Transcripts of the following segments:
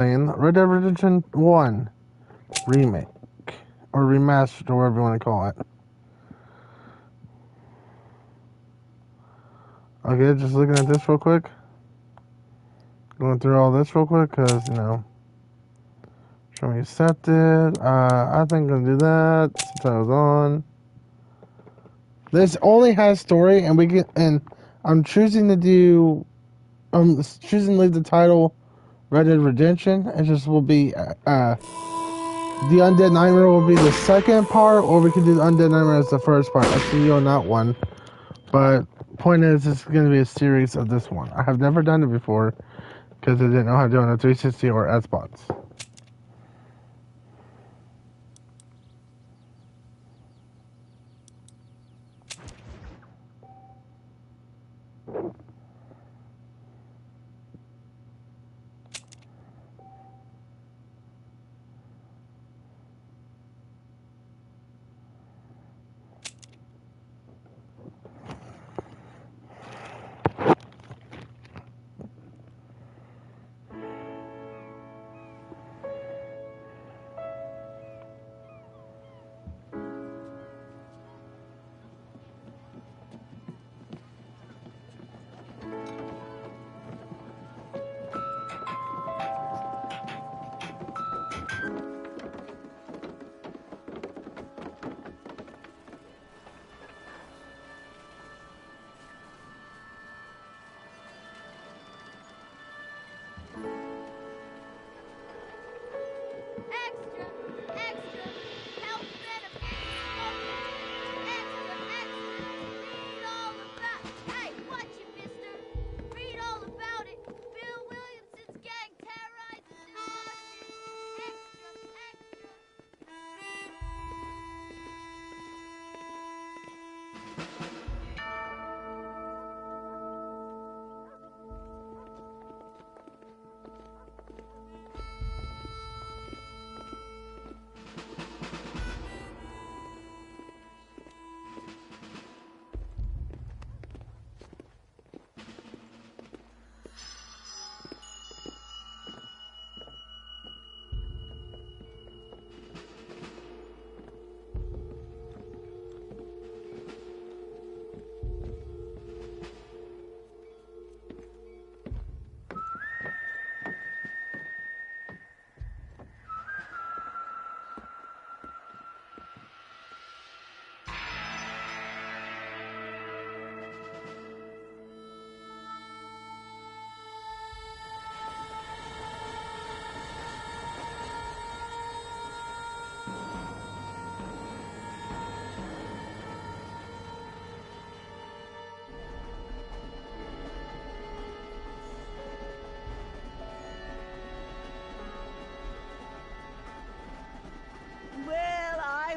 Red Dead Redemption 1 remake or remastered or whatever you want to call it. Okay, just looking at this real quick. Going through all this real quick because, you know, show me accepted. I think I'm gonna do that since I was on. This only has story, and I'm choosing to do. I'm choosing to leave the title Red Dead Redemption. It just will be the Undead Nightmare will be the second part, or we could do the Undead Nightmare as the first part. I see you on that one, but point is, it's going to be a series of this one. I have never done it before because I didn't know how to do it on a 360 or Xbox.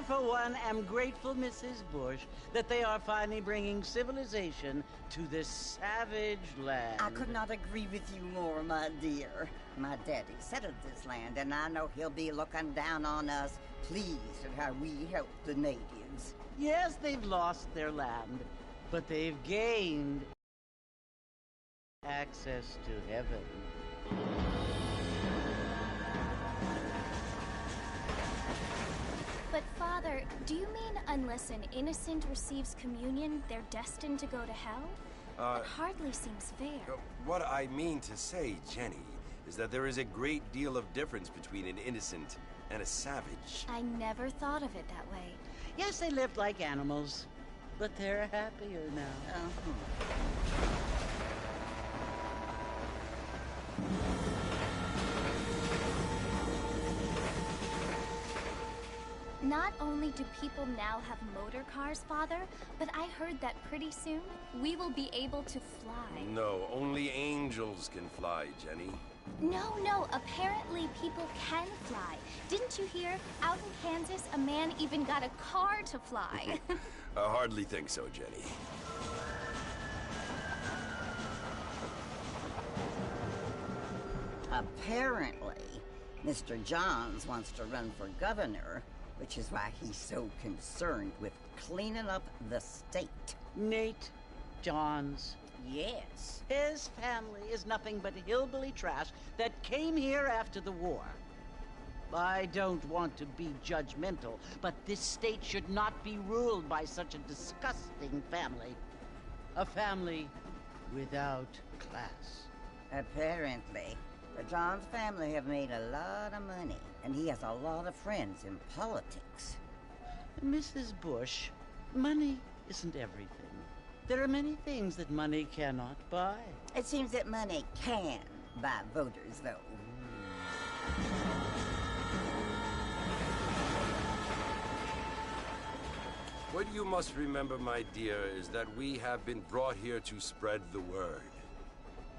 For one, am grateful, Mrs. Bush, that they are finally bringing civilization to this savage land. I could not agree with you more, my dear. My daddy settled this land, and I know he'll be looking down on us, pleased at how we help the natives. Yes, they've lost their land, but they've gained access to heaven. But Father, do you mean unless an innocent receives communion, they're destined to go to hell? It hardly seems fair. What I mean to say, Jenny, is that there is a great deal of difference between an innocent and a savage. I never thought of it that way. Yes, they lived like animals, but they're happier now. Not only do people now have motor cars, Father, but I heard that pretty soon we will be able to fly. No, only angels can fly, Jenny. No, apparently people can fly. Didn't you hear? Out in Kansas, a man even got a car to fly. I hardly think so, Jenny. Apparently, Mr. Johns wants to run for governor, which is why he's so concerned with cleaning up the state. Nate Johns, Yes, his family is nothing but hillbilly trash that came here after the war. I don't want to be judgmental, but this state should not be ruled by such a disgusting family. A family without class. Apparently. But John's family have made a lot of money, and he has a lot of friends in politics. Mrs. Bush, money isn't everything. There are many things that money cannot buy. It seems that money can buy voters, though. What you must remember, my dear, is that we have been brought here to spread the word.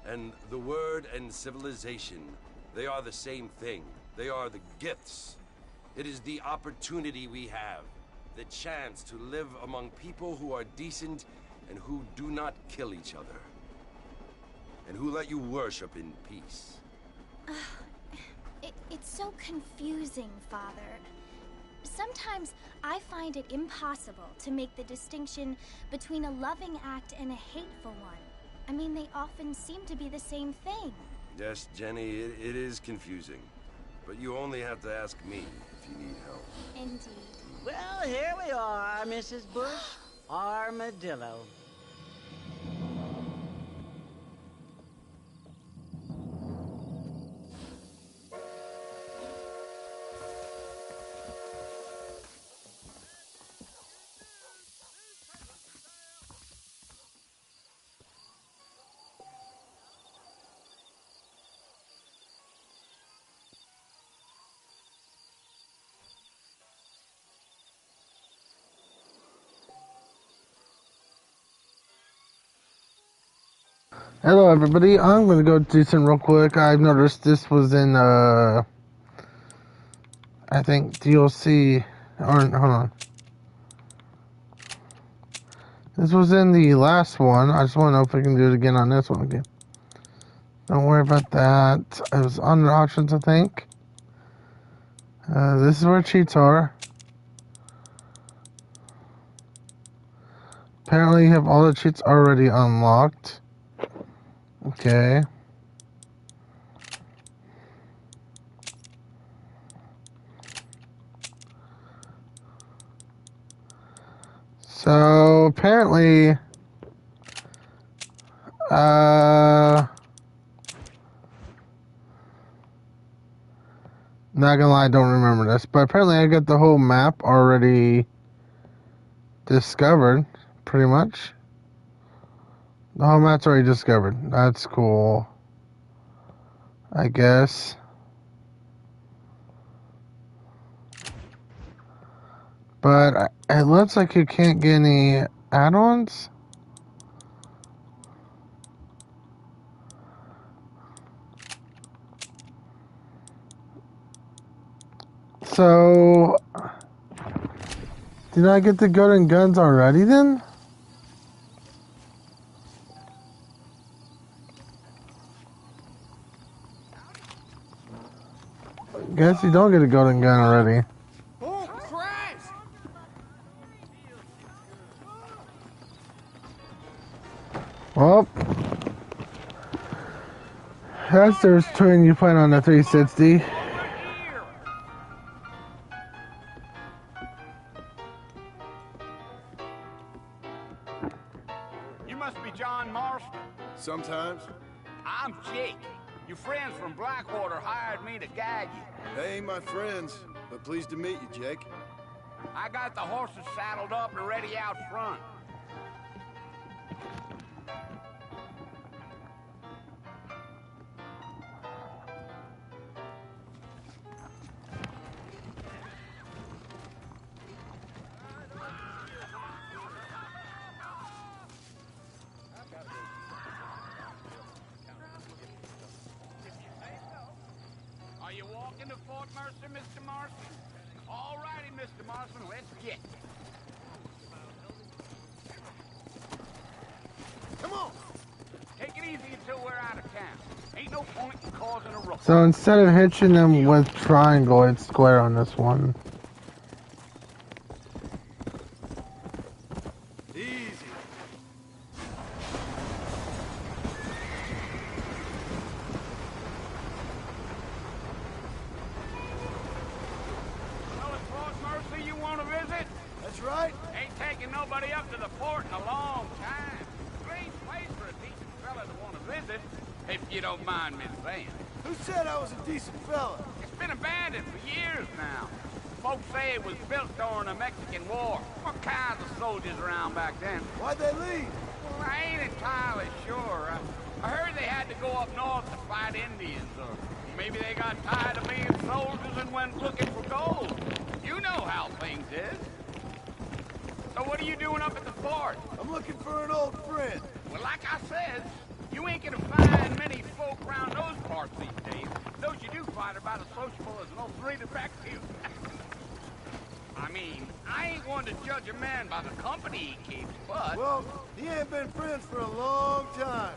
And the word and civilization, they are the same thing. They are the gifts. It is the opportunity we have, the chance to live among people who are decent and who do not kill each other. And who let you worship in peace. It's so confusing, Father. Sometimes I find it impossible to make the distinction between a loving act and a hateful one. I mean, they often seem to be the same thing. Yes, Jenny, it is confusing. But you only have to ask me if you need help. Indeed. Well, here we are, Mrs. Bush. Armadillo. Hello everybody, I'm gonna go do something real quick. I've noticed this was in, I think DLC, or, hold on. This was in the last one. I just want to know if I can do it again on this one again. Don't worry about that. It was under options, I think. This is where cheats are. Apparently you have all the cheats already unlocked. Okay. So apparently, not gonna lie, I don't remember this, but apparently I got the whole map already discovered, pretty much. The whole map's already discovered. That's cool, I guess. But it looks like you can't get any add-ons. So, did I get the golden guns already then? Guess you don't get a golden gun already. Oh, Christ! Well, that's the turn you find on the 360. You must be John Marston. Sometimes. I'm Jake. Your friends from Blackwater hired me to guide you. They ain't my friends, but pleased to meet you, Jake. I got the horses saddled up and ready out front. Are you walking to Fort Mercer, Mr. Marston? All righty, Mr. Marston, let's get. Come on! Take it easy until we're out of town. Ain't no point in causing a ruckus. So instead of hitching them with triangle, it's square on this one. Easy. nobody up to the fort in a long time. Strange place for a decent fella to want to visit, if you don't mind me saying. Who said I was a decent fella? It's been abandoned for years now. Folks say it was built during the Mexican War. What kinds of soldiers around back then? Why'd they leave? Well, I ain't entirely sure. I heard they had to go up north to fight Indians, or maybe they got tired of being soldiers and went looking for gold. You know how things is. So what are you doing up at the fort? I'm looking for an old friend. Well, like I said, you ain't gonna find many folk around those parts these days. Those you do find are about as sociable as an old three detective. I mean, I ain't one to judge a man by the company he keeps, but... Well, he ain't been friends for a long time.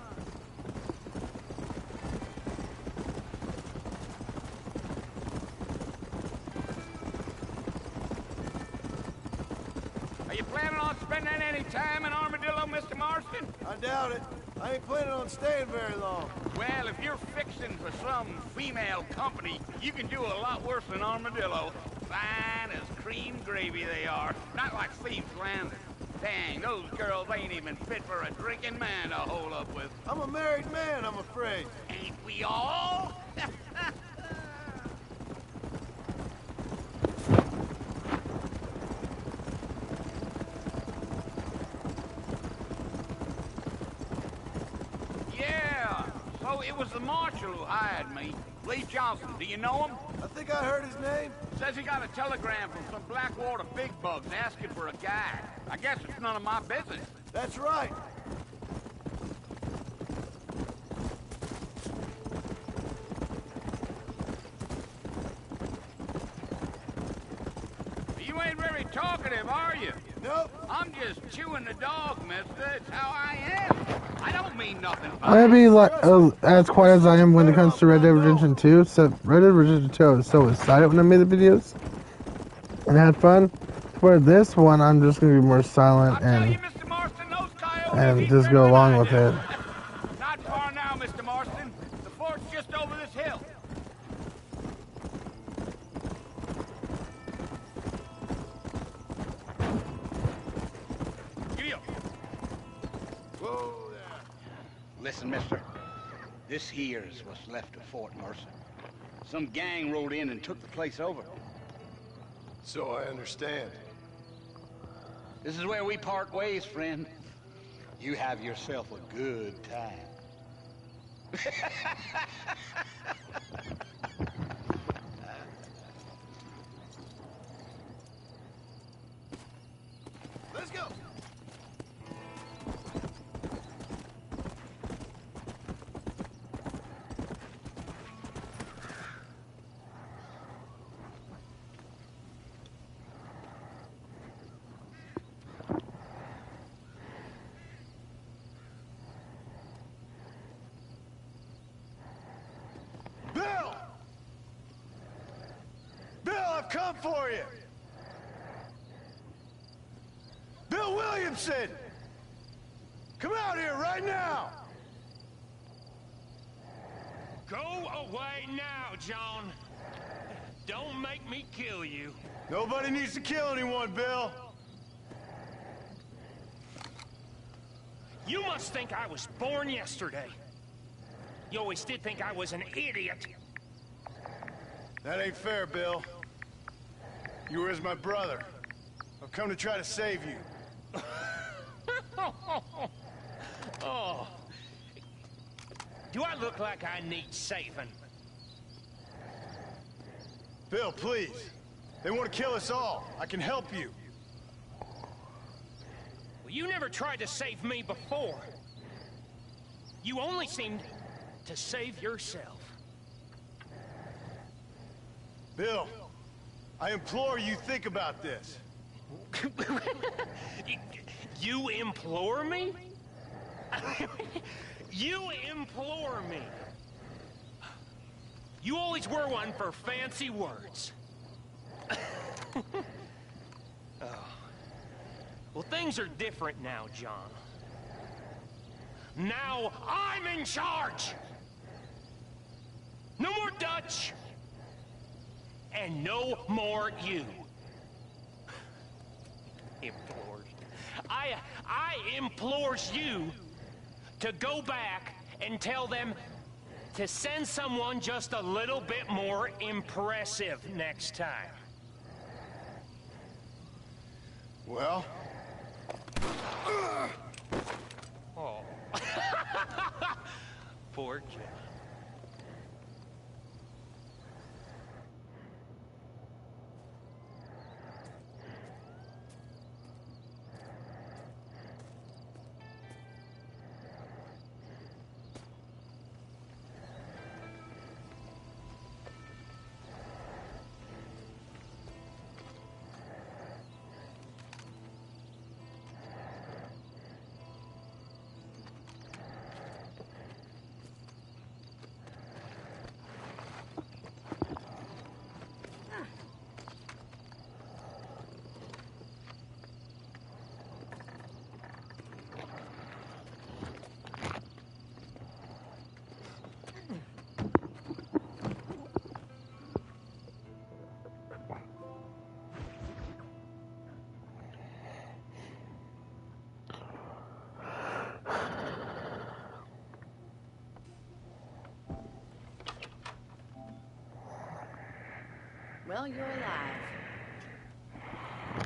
Are you planning on spending any time in Armadillo, Mr. Marston? I doubt it. I ain't planning on staying very long. Well, if you're fixing for some female company, you can do a lot worse than Armadillo. Fine as cream gravy they are. Not like Thieves Landing. Dang, those girls ain't even fit for a drinking man to hold up with. I'm a married man, I'm afraid. Ain't we all? Yeah, so it was the marshal who hired me. Lee Johnson, do you know him? I think I heard his name. Says he got a telegram from some Blackwater big bugs asking for a guy. I guess it's none of my business. That's right. You ain't very talkative, are you? Nope. I'm just chewing the dog, mister. It's how I am. I don't mean nothing by I'm gonna it. be like as quiet as I am when it comes to Red Dead Redemption 2. So Red Dead Redemption 2, I was so excited when I made the videos and had fun. For this one, I'm just gonna be more silent I'll tell you, and Mr. Marston, those coyotes eat just better go than along I with do. it. Not far now, Mr. Marston. The fort's just over this hill. Giddy up. Whoa there. Listen, mister. This here's what's left of Fort Mercer. Some gang rode in and took the place over. So I understand. This is where we part ways, friend. You have yourself a good time. Let's go. Bill! Bill, I've come for you! Bill Williamson! Come out here right now! Go away now, John. Don't make me kill you. Nobody needs to kill anyone, Bill. You must think I was born yesterday. You always did think I was an idiot. That ain't fair, Bill. You were as my brother. I've come to try to save you. Oh. Do I look like I need saving? Bill, please. They want to kill us all. I can help you. Well, you never tried to save me before. You only seemed to save yourself. Bill, I implore you think about this. You implore me? You implore me. You always were one for fancy words. Oh. Well, things are different now, John. Now I'm in charge! No more Dutch! And no more you. Implored. I implores you to go back and tell them to send someone just a little bit more impressive next time. Well? Oh. Poor kid. Well, you're alive.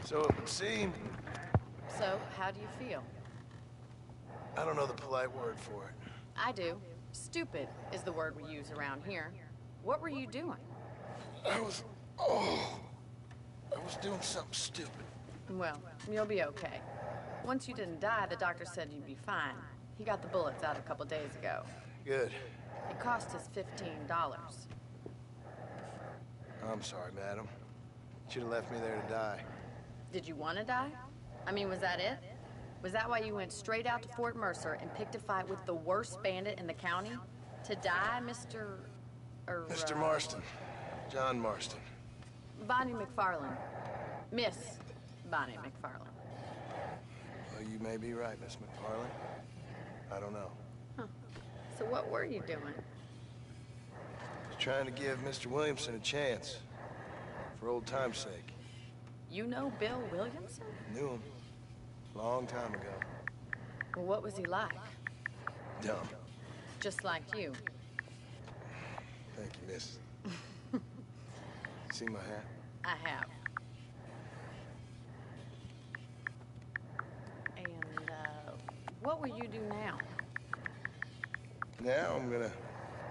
So it would seem. So, how do you feel? I don't know the polite word for it. I do. Stupid is the word we use around here. What were you doing? I was doing something stupid. Well, you'll be okay. Once you didn't die, the doctor said you'd be fine. He got the bullets out a couple days ago. Good. It cost us $15. I'm sorry, madam. Should have left me there to die. Did you want to die? I mean, was that it? Was that why you went straight out to Fort Mercer and picked a fight with the worst bandit in the county? To die, Mr. Mr. Marston. John Marston. Bonnie McFarland. Miss Bonnie McFarland. Well, you may be right, Miss McFarland. I don't know. Huh. So what were you doing? Trying to give Mr. Williamson a chance. For old time's sake. You know Bill Williamson? Knew him. Long time ago. Well, what was he like? Dumb. Just like you. Thank you, miss. See my hat? I have. And, what will you do now? Now I'm gonna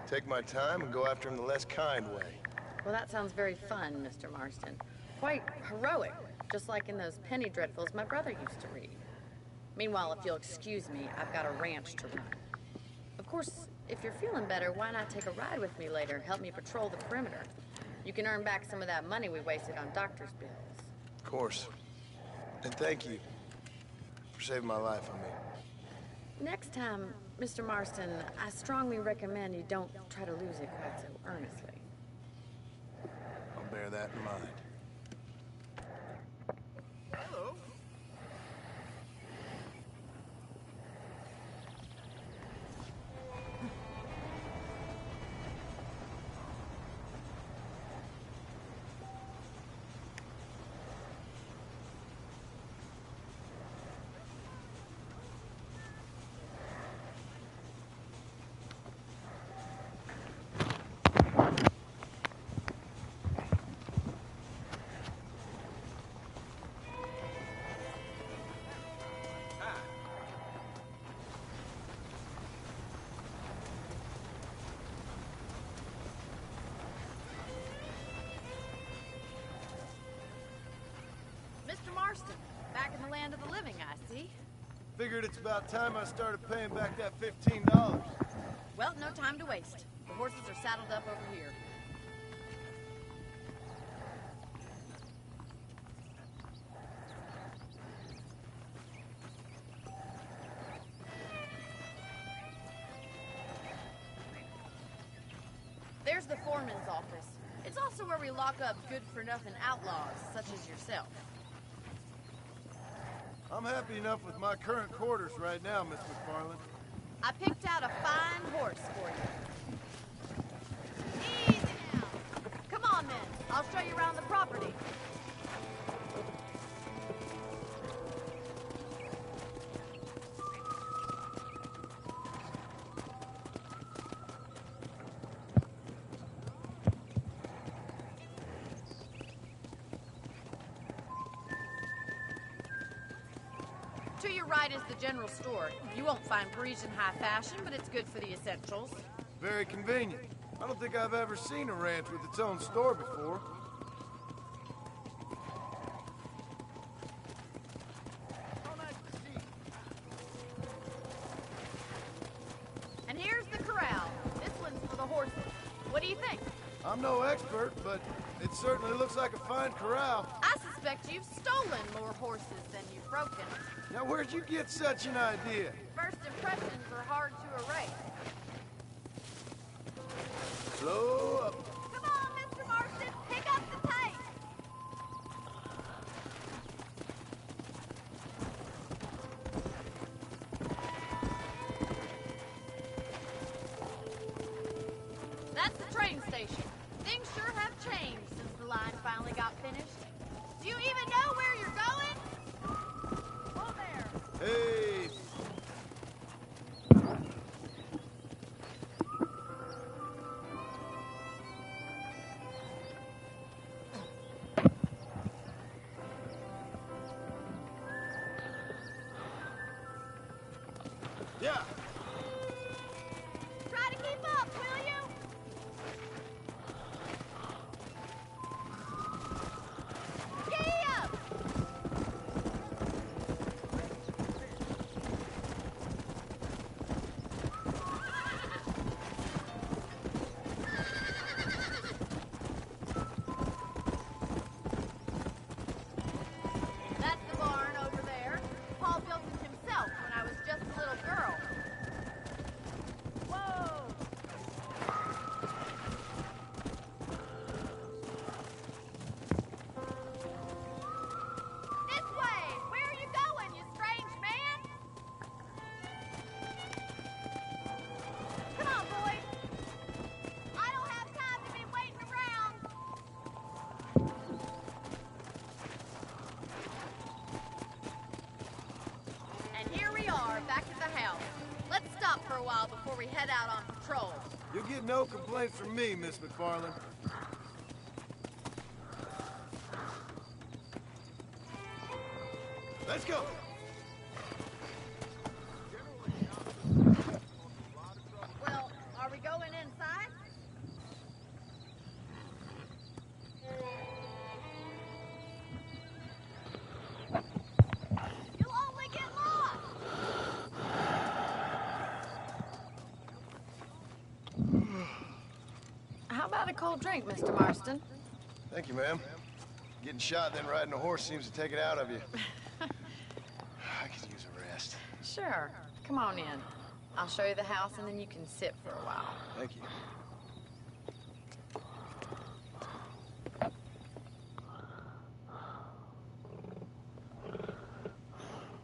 take my time and go after him the less kind way. Well, that sounds very fun, Mr. Marston. Quite heroic, just like in those penny dreadfuls my brother used to read. Meanwhile, if you'll excuse me, I've got a ranch to run. Of course, if you're feeling better, why not take a ride with me later? Help me patrol the perimeter. You can earn back some of that money we wasted on doctor's bills. Of course. And thank you for saving my life, I mean. Next time, Mr. Marston, I strongly recommend you don't try to lose it quite so earnestly. I'll bear that in mind. Hello. Mr. Marston, back in the land of the living, I see. Figured it's about time I started paying back that $15. Well, no time to waste. The horses are saddled up over here. There's the foreman's office. It's also where we lock up good-for-nothing outlaws, such as yourself. I'm happy enough with my current quarters right now, Miss McFarland. I picked out a fine horse for you. Easy now. Come on, then. I'll show you around the property. To your right is the general store. You won't find Parisian high fashion, but it's good for the essentials. Very convenient. I don't think I've ever seen a ranch with its own store before. And here's the corral. This one's for the horses. What do you think? I'm no expert, but it certainly looks like a fine corral. I suspect you've stolen more horses than you've broken. Now, where'd you get such an idea? First impressions are hard to erase. Slow up. Come on, Mr. Marston, pick up the pace. That's the train station. Things sure have changed since the line finally got finished. Do you even know where you're going? Oh, there. Hey. Yeah. Try to keep up, will you? Giddy up! That's the barn over there. Paul built it himself when I was just a little girl. Whoa! This way! Where are you going, you strange man? Come on, boy! I don't have time to be waiting around! And here we are, back at the house. Let's stop for a while before we head out on patrol. You'll get no complaints from me, Miss McFarland. Let's go. Well, are we going inside? You'll only get lost! How about a cold drink, Mr. Marston? Thank you, ma'am. Getting shot then riding a horse seems to take it out of you. I could use a rest. Sure. Come on in. I'll show you the house and then you can sit for a while. Thank you.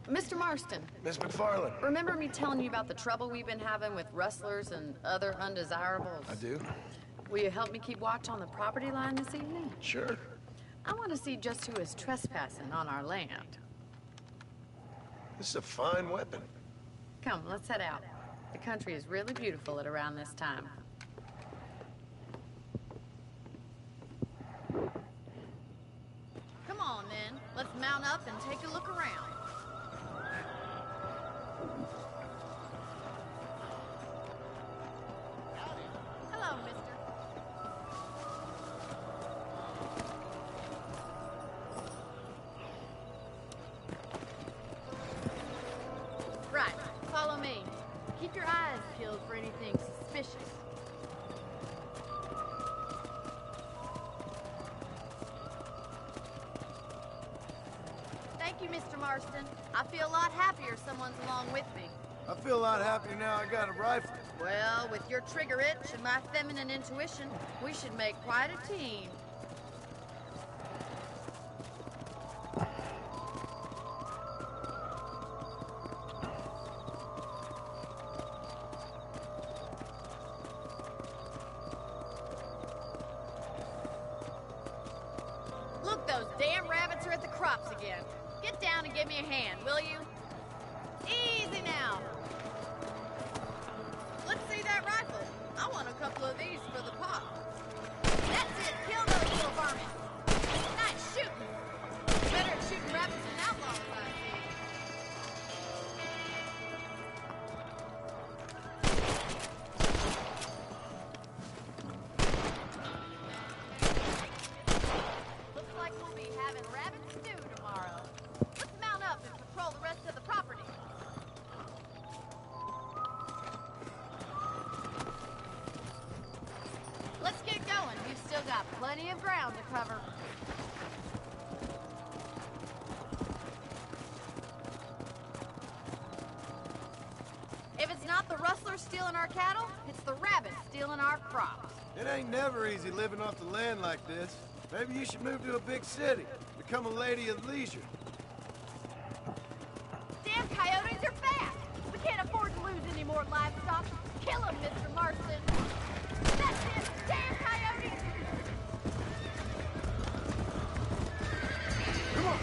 Mr. Marston, Miss McFarland. remember me telling you about the trouble we've been having with rustlers and other undesirables? I do. Will you help me keep watch on the property line this evening? Sure. I want to see just who is trespassing on our land. This is a fine weapon. Come, let's head out. The country is really beautiful at around this time. Come on, then. Let's mount up and take a look around. Hello, mister. Right, follow me. Keep your eyes peeled for anything suspicious. Thank you, Mr. Marston. I feel a lot happier someone's along with me. I feel a lot happier now I got a rifle. Well, with your trigger itch and my feminine intuition, we should make quite a team. Look, those damn rabbits are at the crops again. Get down and give me a hand, will you? Easy now. Let's see that rifle. I want a couple of these for the pot. That's it. Kill those little vermin. Nice shooting. Better at shooting rabbits than outlaws, I see. control the rest of the property. Let's get going. We've still got plenty of ground to cover. If it's not the rustlers stealing our cattle, it's the rabbits stealing our crops. It ain't never easy living off the land like this. Maybe you should move to a big city. Become a lady of leisure. Damn coyotes are back! We can't afford to lose any more livestock. Kill them, Mr. Marston. That's it! Damn coyotes! Come on!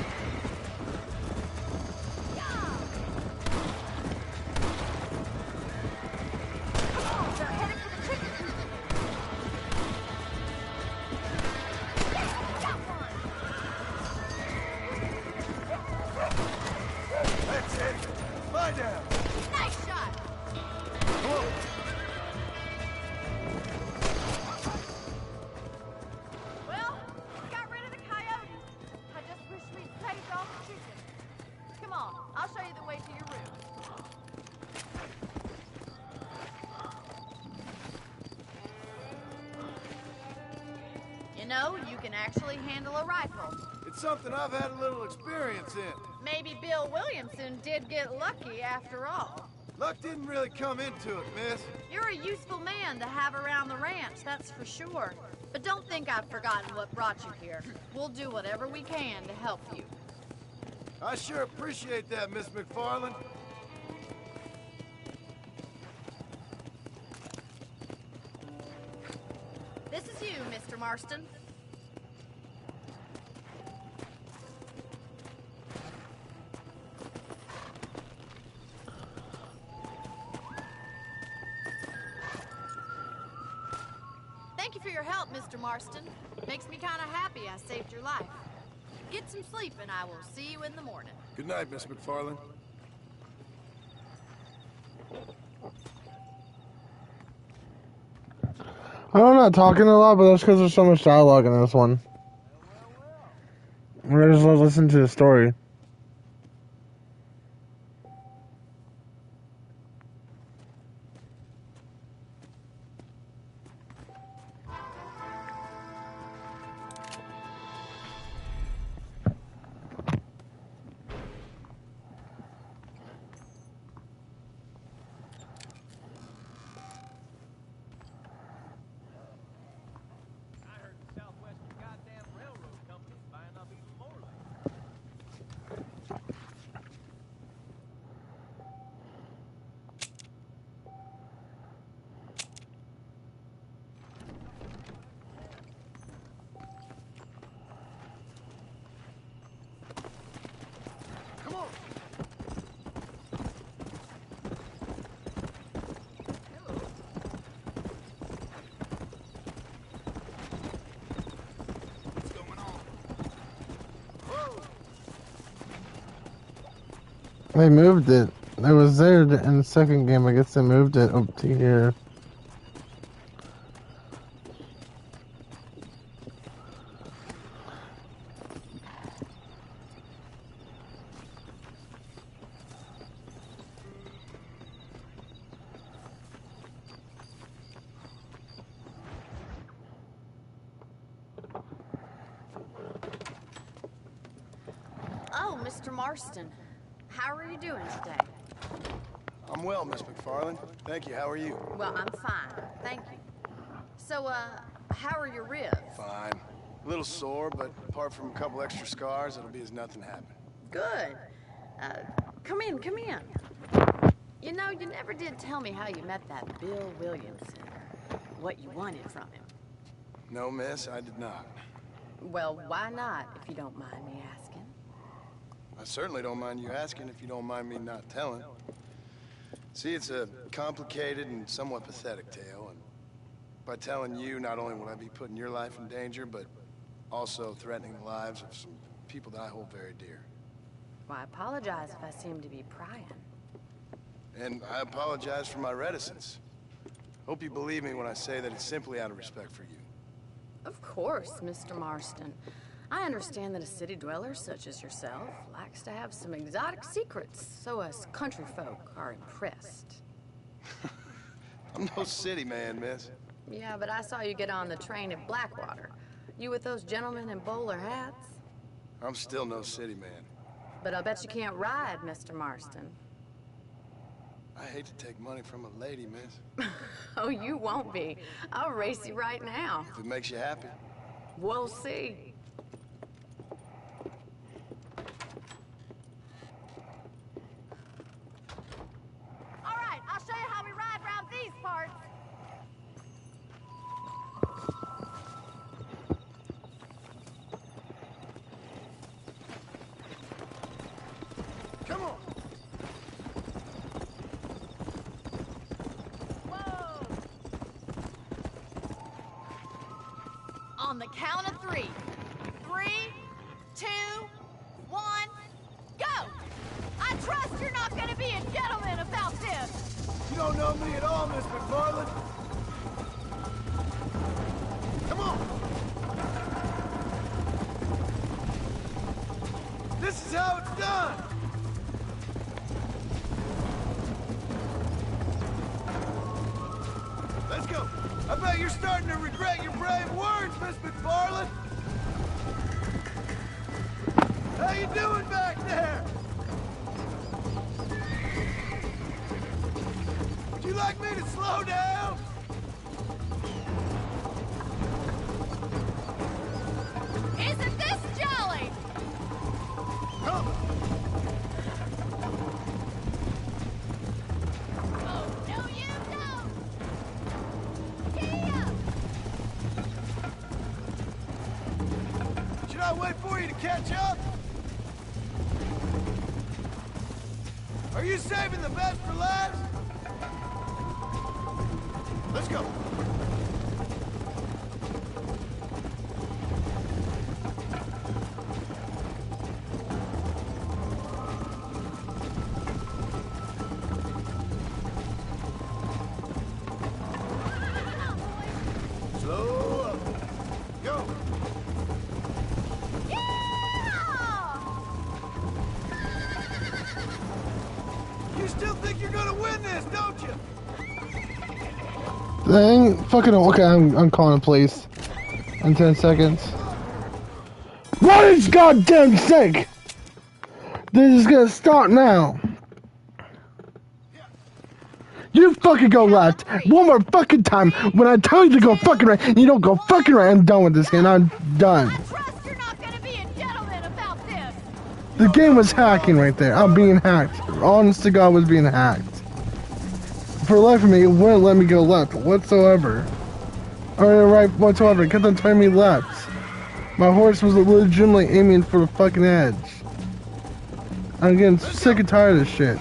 You know, you can actually handle a rifle. It's something I've had a little experience in. Maybe Bill Williamson did get lucky after all. Luck didn't really come into it, miss. You're a useful man to have around the ranch, that's for sure. But don't think I've forgotten what brought you here. We'll do whatever we can to help you. I sure appreciate that, Miss McFarland. This is you, Mr. Marston. Thank you for your help, Mr. Marston. Makes me kind of happy I saved your life. Get some sleep and I will see you in the morning. Good night, Miss McFarland. I know I'm not talking a lot, but that's because there's so much dialogue in this one. I just love listening to the story. They moved it. It was there in the second game. I guess they moved it up to here. Oh, Mr. Marston. How are you doing today? I'm well, Miss McFarland. Thank you. How are you? Well, I'm fine. Thank you. So, how are your ribs? Fine. A little sore, but apart from a couple extra scars, it'll be as nothing happened. Good. Come in, come in. You know, you never did tell me how you met that Bill Williamson. What you wanted from him. No, miss, I did not. Well, why not, if you don't mind me asking? I certainly don't mind you asking if you don't mind me not telling. See, it's a complicated and somewhat pathetic tale, and by telling you, not only will I be putting your life in danger, but also threatening the lives of some people that I hold very dear. Well, I apologize if I seem to be prying. And I apologize for my reticence. Hope you believe me when I say that it's simply out of respect for you. Of course, Mr. Marston. I understand that a city dweller such as yourself likes to have some exotic secrets, so us country folk are impressed. I'm no city man, miss. Yeah, but I saw you get on the train at Blackwater. You with those gentlemen in bowler hats? I'm still no city man. But I bet you can't ride, Mr. Marston. I hate to take money from a lady, miss. Oh, you won't be. I'll race you right now. If it makes you happy. We'll see. All right, I'll show you how we ride around these parts. Come on! Whoa! On the count of 3. 3, 2, 1, go! I trust you're not gonna be a gentleman about this. You don't know me at all, Miss McFarland. Come on! This is how it's done! Let's go! I bet you're starting to regret your brave words, Miss McFarland! How you doing back there? Would you like me to slow down? Isn't this jolly? Come! Oh, no you don't! Kia! Should I wait for you to catch up? Are you saving the best for last? Let's go. Slow up. Go. You still think you're gonna win this, don't you? Dang, fucking okay, I'm calling police in 10 seconds. What is goddamn sake? This is gonna start now. You fucking go left one more fucking time. When I tell you to go fucking right, and you don't go fucking right. I'm done with this game. I'm done. I trust you're not gonna be a gentleman about this. The game was hacking right there. I'm being hacked. Honest to God, was being hacked. For the life of me, it wouldn't let me go left whatsoever. Or right whatsoever. It kept on turning me left. My horse was legitimately aiming for the fucking edge. I'm getting sick and tired of this shit.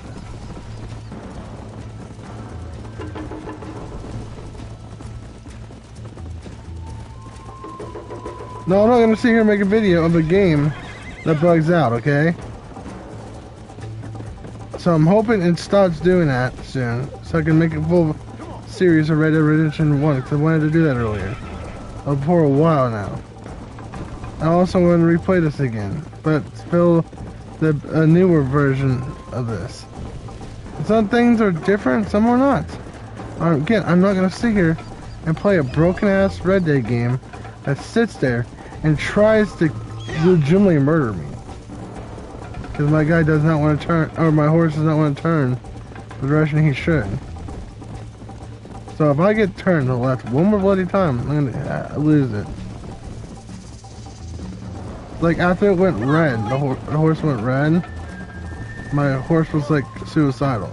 No, I'm not gonna sit here and make a video of a game that bugs out, okay? So I'm hoping it stops doing that soon, so I can make a full series of Red Dead Redemption 1, because I wanted to do that earlier. For a while now. I also want to replay this again, but still a newer version of this. Some things are different, some are not. Again, I'm not gonna sit here and play a broken ass Red Dead game that sits there and tries to legitimately murder me. Because my guy does not want to turn, or my horse does not want to turn the direction he should. So if I get turned to the left one more bloody time, I'm gonna lose it. Like after it went red, the horse went red, my horse was like suicidal.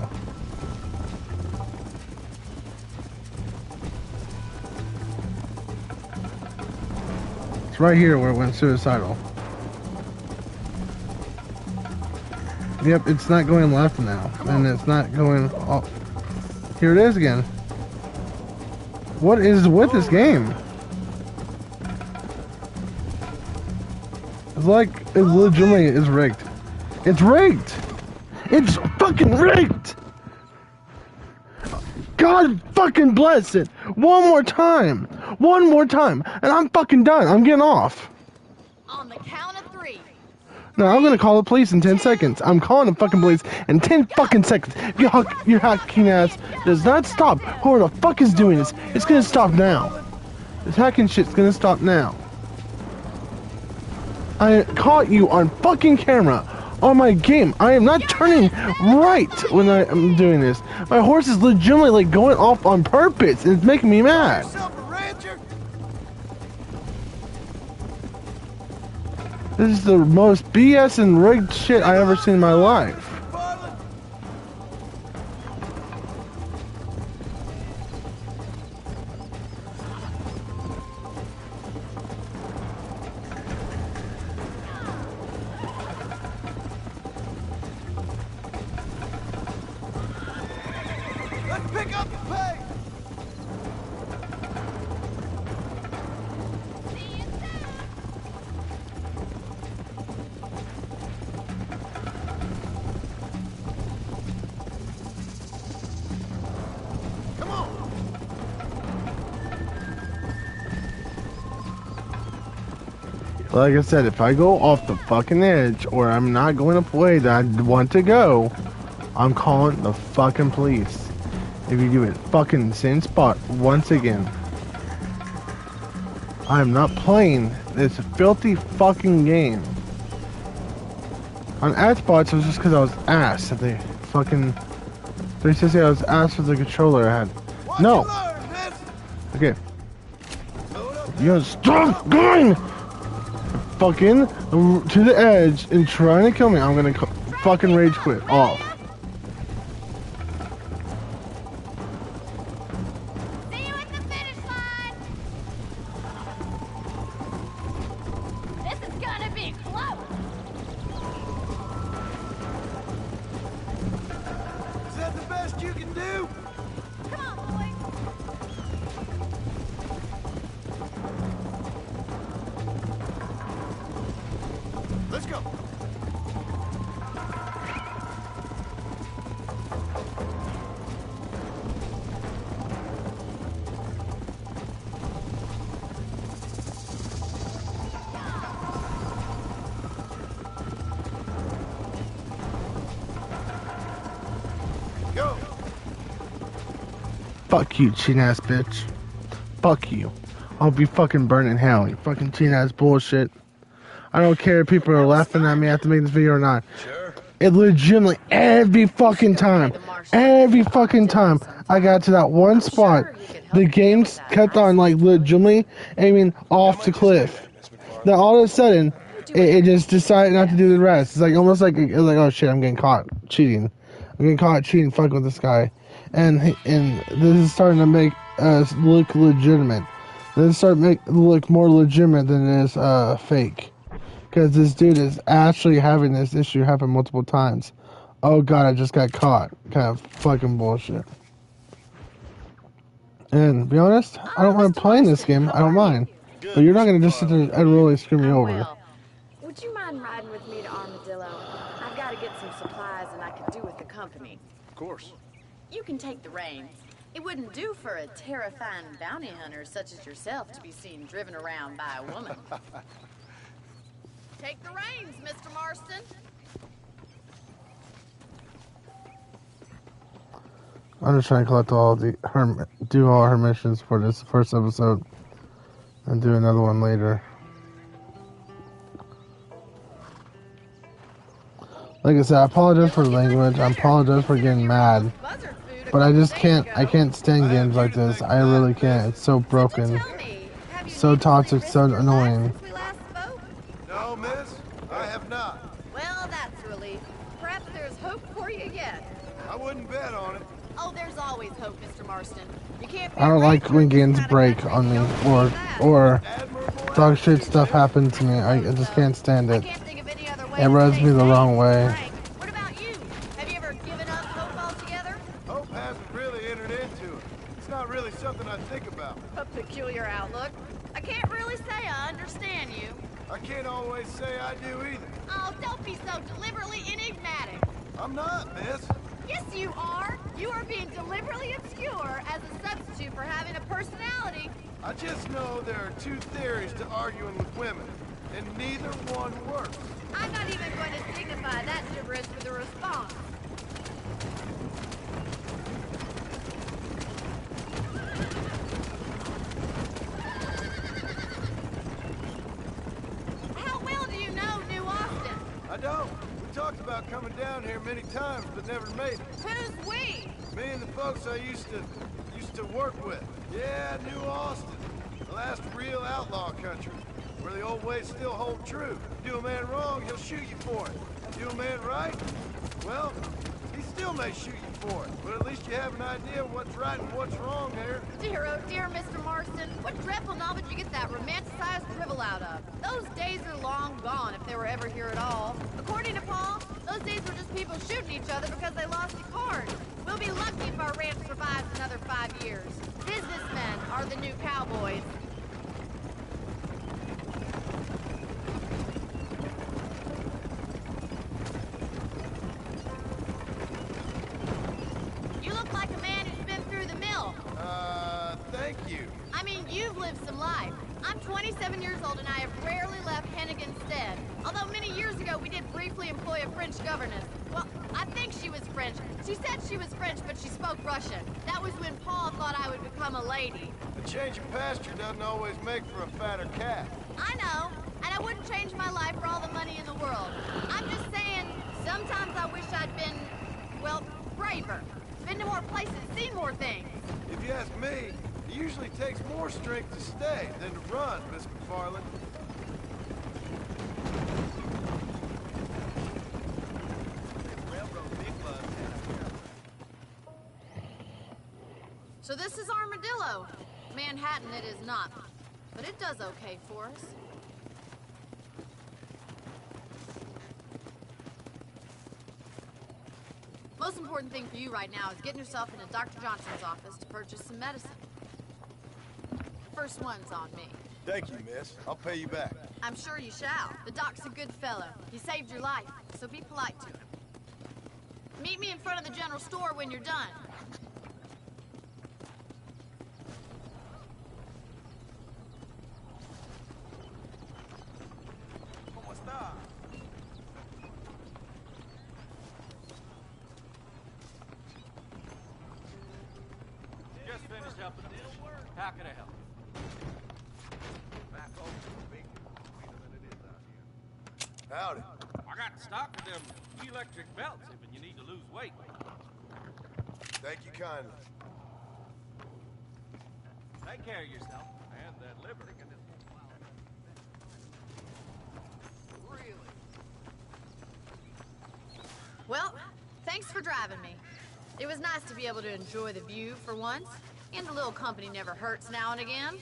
It's right here where it went suicidal. Yep, it's not going left now, and it's not going off. Here it is again. What is with this game? It's like it legitimately is rigged. It's rigged. It's fucking rigged. God fucking bless it. One more time, and I'm fucking done. I'm getting off. On the count of 3. No, I'm gonna call the police in 10 seconds. I'm calling the fucking police in 10 fucking seconds. Your hacking ass does not stop. Who the fuck is doing this? It's gonna stop now. This hacking shit's gonna stop now. I caught you on fucking camera on my game. I am not turning right when I am doing this. My horse is legitimately like going off on purpose, and it's making me mad. This is the most BS and rigged shit I ever seen in my life. Let's pick up the pace! Like I said, if I go off the fucking edge, or I'm not going up the way that I want to go, I'm calling the fucking police. If you do it fucking same spot once again. I am not playing this filthy fucking game. On ad spots, it was just because I was ass that they fucking... They said I was ass for the controller I had. No! Okay. You stop going! Fucking to the edge and trying to kill me. I'm gonna fucking rage quit off. See you at the finish line. This is gonna be close. Is that the best you can do? Come on, boys. Let's go. Go. Fuck you, cheating ass bitch. Fuck you. I'll be fucking burning hell. You fucking cheating ass bullshit. I don't care if people are laughing at me after making this video or not. Sure. It legitimately every fucking time I got to that one spot, the game kept on like legitimately aiming off the cliff. Then all of a sudden, it just decided not to do the rest. It's like almost like it's like, oh shit, I'm getting caught cheating. I'm getting caught cheating, fucking with this guy, and this is starting to make us look legitimate. Then start make look more legitimate than it is fake. Because this dude is actually having this issue happen multiple times. Oh god, I just got caught. Kind of fucking bullshit. And to be honest, I don't mind playing this game. I don't mind. But you're not going to just sit there and really screw me over. Well, would you mind riding with me to Armadillo? I've got to get some supplies and I could do with the company. Of course. You can take the reins. It wouldn't do for a terrifying bounty hunter such as yourself to be seen driven around by a woman. Take the reins, Mr. Marston. I'm just trying to collect do all her missions for this first episode. And do another one later. Like I said, I apologize for the language. I apologize for getting mad. But I just can't, stand games like this. I really can't. It's so broken. So toxic, so annoying. No, miss, I have not. Well, that's a relief. Perhaps there's hope for you yet. I wouldn't bet on it. Oh, there's always hope, Mr. Marston. You can't be I don't like when games break on me or dog shit stuff happens to me. I just can't stand it. It rubs me the wrong way. What about you? Have you ever given up hope altogether? Hope hasn't really entered into it. It's not really something I think about. A peculiar outlook. I can't really say I understand you. I can't always say I do either. Oh, don't be so deliberately enigmatic. I'm not, miss. Yes, you are. You are being deliberately obscure as a substitute for having a personality. I just know there are two theories to arguing with women, and neither one works. I'm not even going to signify that gibberish with a response. How well do you know New Austin? I don't. We talked about coming down here many times, but never made it. Who's we? Me and the folks I used to work with. Yeah, New Austin. The last real outlaw country, where the old ways still hold true. Do a man wrong, he'll shoot you for it. Do a man right, well, he still may shoot you for it. But at least you have an idea of what's right and what's wrong here. Dear, oh dear, Mr. Marston. What dreadful novel did you get that romanticized drivel out of? Those days are long gone, if they were ever here at all. According to Paul, those days were just people shooting each other because they lost a card. We'll be lucky if our ranch survives another 5 years. Businessmen are the new cowboys. You look like a man who's been through the mill. Thank you. I mean, you've lived some life. I'm 27 years old and I have rarely left Hennigan's Stead. Although many years ago we did briefly employ a French governess. Well, I think she was French. She said she was French, but she spoke Russian. That was when Paul thought I would become a lady. A change of pasture doesn't always make for a fatter calf. I know, and I wouldn't change my life for all the money in the world. I'm just saying, sometimes I wish I'd been, well, braver. Been to more places, seen more things. If you ask me, it usually takes more strength to stay than to run, Miss McFarland. So this is Armadillo. Manhattan it is not, but it does okay for us. Most important thing for you right now is getting yourself into Dr. Johnson's office to purchase some medicine. First one's on me. Thank you, miss. I'll pay you back. I'm sure you shall. The doc's a good fellow. He saved your life, so be polite to him. Meet me in front of the general store when you're done. Just finished up the dish. How can I help? Howdy. I got stock of them electric belts if you need to lose weight. Thank you kindly. Take care of yourself and that liver. Really? Well, thanks for driving me. It was nice to be able to enjoy the view for once, and a little company never hurts now and again.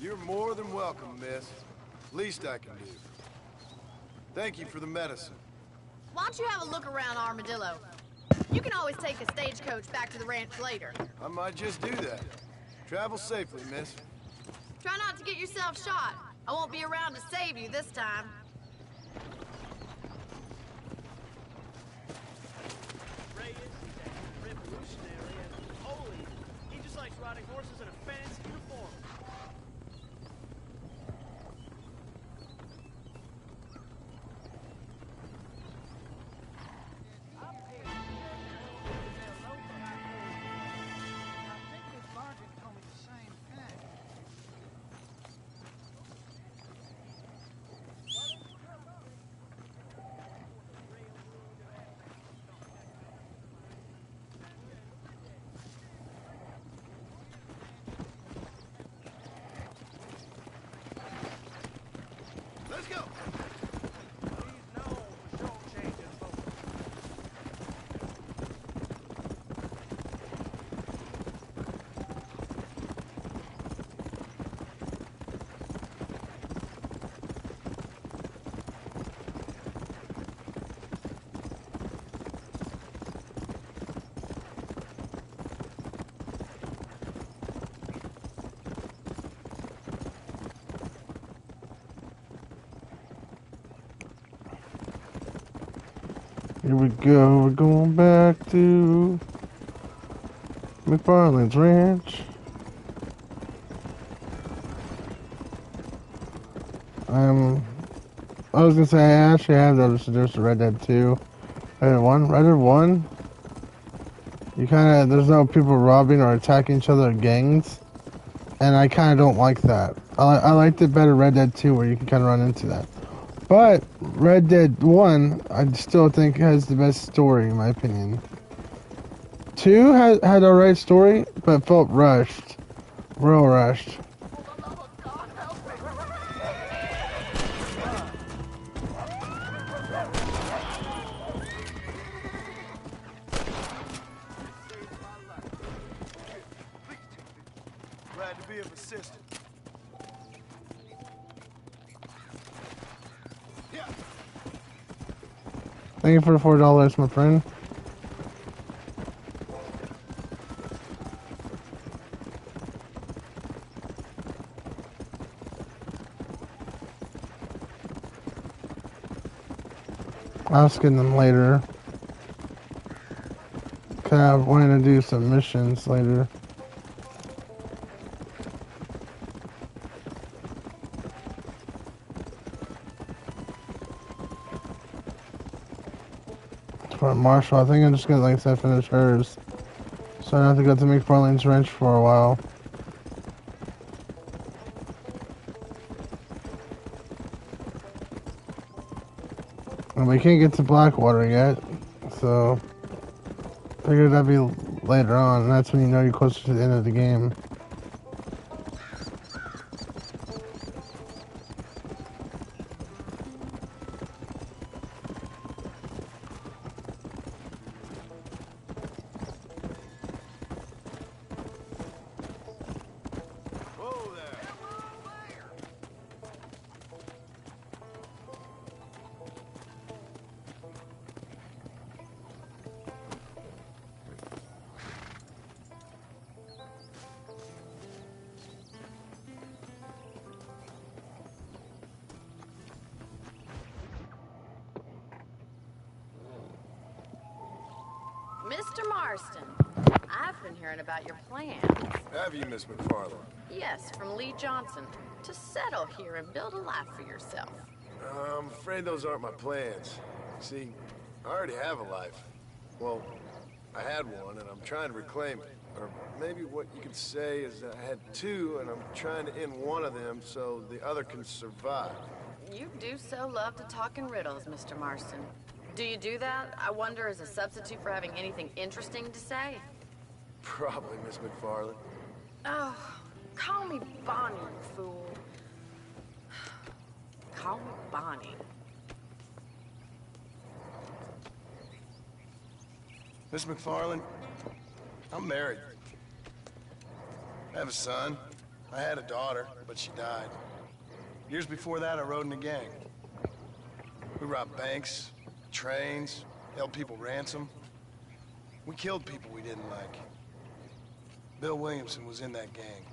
You're more than welcome, miss. Least I can do. Thank you for the medicine. Why don't you have a look around Armadillo? You can always take a stagecoach back to the ranch later. I might just do that. Travel safely, miss. Try not to get yourself shot. I won't be around to save you this time. Ray is revolutionary and holy. He just likes riding horses in a fancy uniform. Let's go. Here we go, we're going back to McFarland's ranch. I'm I was gonna say, I actually have those suggested Red Dead 2. Red Dead 1? Red Dead 1? You kinda, there's no people robbing or attacking each other in gangs. And I kinda don't like that. I liked it better Red Dead 2 where you can kinda run into that. But Red Dead 1, I still think has the best story in my opinion. 2 had a right story, but felt rushed. Real rushed. Glad to be of assistance. Thank you for the $4, my friend. I'll skin them later. Kind of wanting to do some missions later. For Marshall, I think I'm just gonna, like I said, finish hers. So I don't have to go to McFarlane's Ranch for a while. And we can't get to Blackwater yet, so figured that'd be later on, and that's when you know you're closer to the end of the game. Mr. Marston, I've been hearing about your plans. Have you, Miss McFarland? Yes, from Lee Johnson. To settle here and build a life for yourself. I'm afraid those aren't my plans. See, I already have a life. Well, I had one, and I'm trying to reclaim it. Or maybe what you could say is that I had two, and I'm trying to end one of them so the other can survive. You do so love to talk in riddles, Mr. Marston. Do you do that, I wonder, as a substitute for having anything interesting to say? Probably, Miss McFarland. Oh, call me Bonnie, you fool. Call me Bonnie. Miss McFarland, I'm married. I have a son. I had a daughter, but she died. Years before that, I rode in a gang. We robbed banks, trains, held people ransom. We killed people we didn't like. Bill Williamson was in that gang.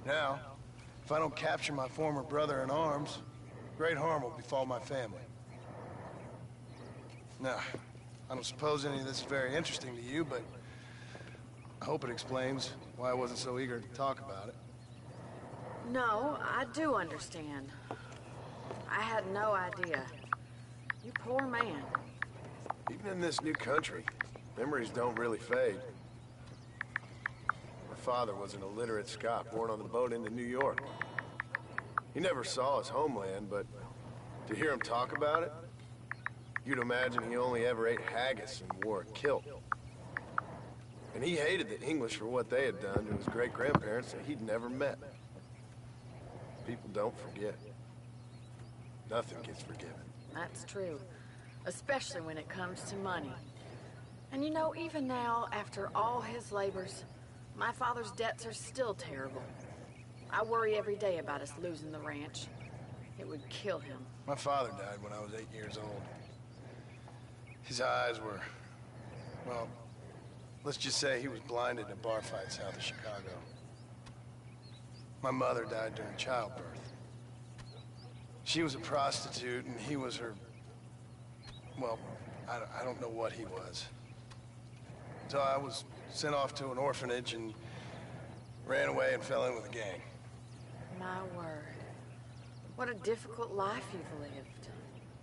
Now, if I don't capture my former brother in arms, great harm will befall my family. Now, I don't suppose any of this is very interesting to you, but I hope it explains why I wasn't so eager to talk about it. No, I do understand. I had no idea. You poor man. Even in this new country, memories don't really fade. My father was an illiterate Scot born on the boat into New York. He never saw his homeland, but to hear him talk about it, you'd imagine he only ever ate haggis and wore a kilt. And he hated the English for what they had done to his great-grandparents that he'd never met. People don't forget. Nothing gets forgiven. That's true. Especially when it comes to money. And you know, even now, after all his labors, my father's debts are still terrible. I worry every day about us losing the ranch. It would kill him. My father died when I was 8 years old. His eyes were, well, let's just say he was blinded in a bar fight south of Chicago. My mother died during childbirth. She was a prostitute, and he was her, well, I don't know what he was. So I was sent off to an orphanage and ran away and fell in with a gang. My word. What a difficult life you've lived.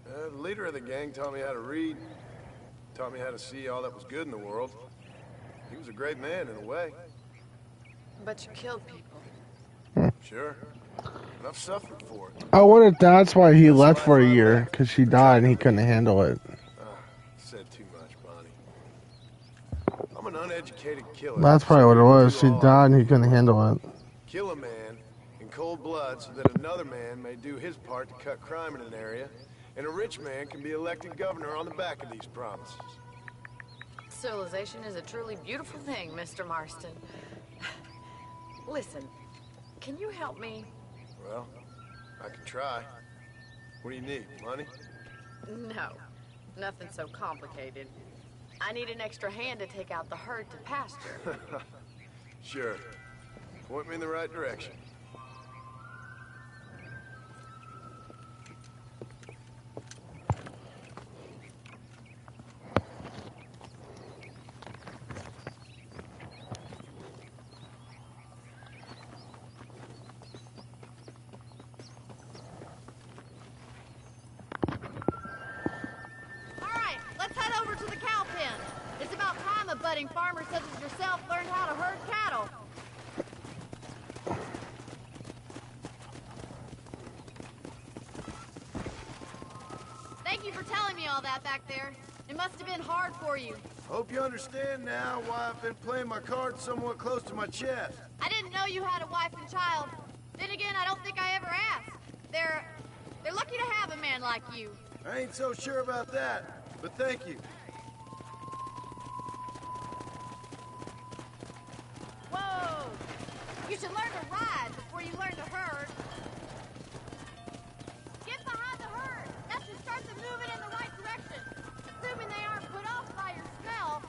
The leader of the gang taught me how to read. Taught me how to see all that was good in the world. He was a great man in a way. But you killed people. Sure. And I've suffered for it. I wonder if that's why he left for a year, because she died and he couldn't handle it. Said too much, Bonnie. I'm an uneducated killer. That's probably what it was. She died and he couldn't handle it. Kill a man in cold blood so that another man may do his part to cut crime in an area, and a rich man can be elected governor on the back of these promises. Civilization is a truly beautiful thing, Mr. Marston. Listen, can you help me? Well, I can try. What do you need, money? No, nothing so complicated. I need an extra hand to take out the herd to pasture. Sure. Point me in the right direction. Farmer such as yourself learned how to herd cattle. Thank you for telling me all that back there. It must have been hard for you. Hope you understand now why I've been playing my cards somewhat close to my chest. I didn't know you had a wife and child. Then again, I don't think I ever asked. They're lucky to have a man like you. I ain't so sure about that, but thank you. Whoa! You should learn to ride before you learn to herd. Get behind the herd. That should start them moving in the right direction. Assuming they aren't put off by your smell.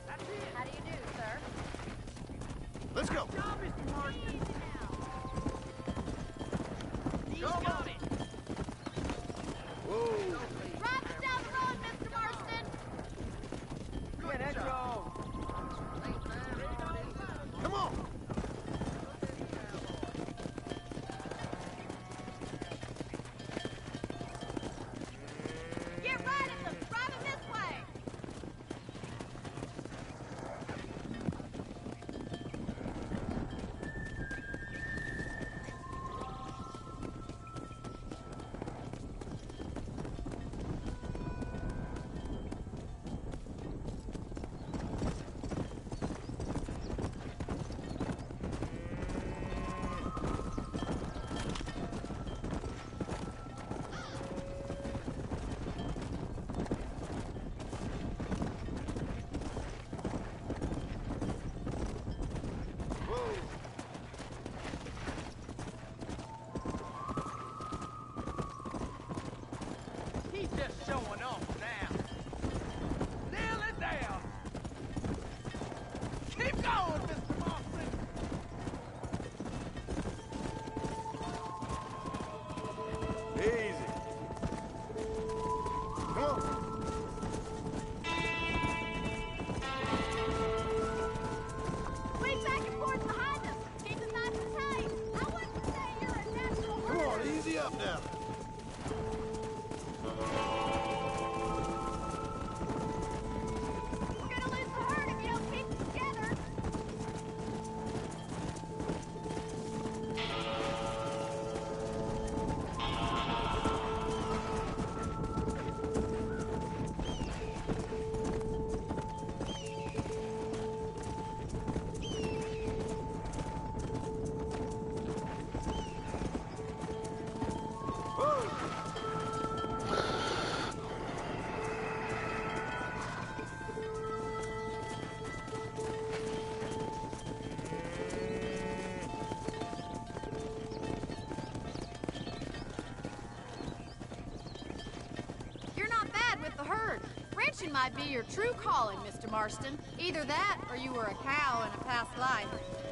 That's it. How do you do, sir? Let's go. Good job, Mr. Marston. He's got it. Whoa. Drive us down the road, Mr. Marston. Yeah, that's all. Come on. Get right at them. Drive them this way. He's just showing off now. Nail it down. Keep going, Mr. Marston. Easy. Come on. Swing back and forth behind them. Keep them nice and tight. I wouldn't say you're a natural Come on, herder. easy up now. We're gonna lose the herd if you don't keep them together. You're not bad with the herd. Ranching might be your true calling, Mr. Marston. Either that, or you were a cow in a past life.